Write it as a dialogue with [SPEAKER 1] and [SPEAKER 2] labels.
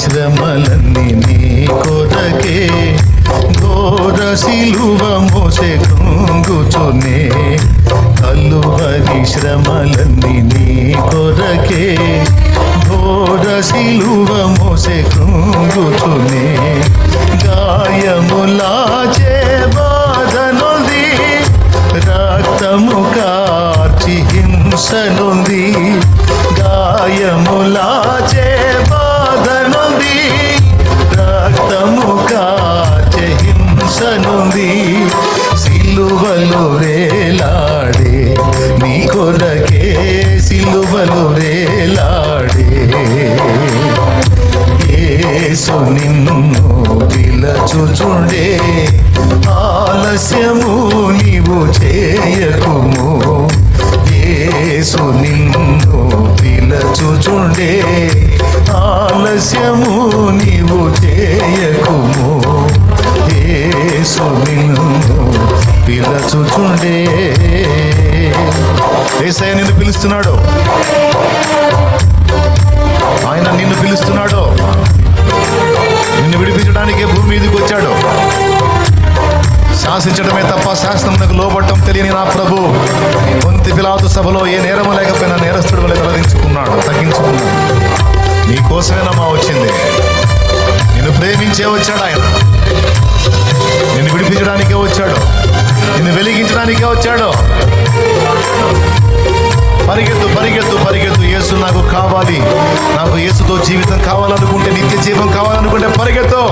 [SPEAKER 1] శ్రమలన్నీ నీ కొరకే, ఘోర సిలువ మోసే కృంగుచునే. కలువరి శ్రమలన్నీ నీ కొరకే, ఘోర సిలువ మోసే కృంగుచునే. గాయములాచే బాధనుంది, రక్తము కార్చి హింసనుంది. గాయములాచే బాధనుంది, రక్తము కార్చి హింసనుంది. సిలువలు వేలాడే నీ కొరకే, సిలువలు వేలాడే. యేసు నిన్ను పిలచుచుండే, ఆలస్యము నీవు చేయకుము. యేసు నిన్ను పిలచుచుండే, ఆలస్యము నీవు చేయకుము. యేసు నిన్ను పిలచుచుండే. యేసయ్య నిన్ను పిలుస్తున్నాడు, ఆయన నిన్ను పిలుస్తున్నాడు. నిన్ను విడిపించడానికే భూమి మీదకి వచ్చాడు. శాసించడమే తప్ప శాసనమునకు లోబడటం తెలియని నా ప్రభు పొంతి పిలాతు సభలో ఏ నేరము లేకపోయినా నేరస్తుడు వలె తగ్గించుకున్నాడు. నీ కోసమేనమ్మా వచ్చింది. నిన్ను ప్రేమించే వచ్చాడు ఆయన. నిన్ను విడిపించడానికే వచ్చాడు, నిన్ను వెలిగించడానికే వచ్చాడు. పరిగెత్తు పరిగెత్తు పరిగెత్తు. యేసు నాకు కావాలి, నాకు యేసుతో జీవితం కావాలనుకుంటే, నిత్య జీవం కావాలనుకుంటే పరిగెత్తు.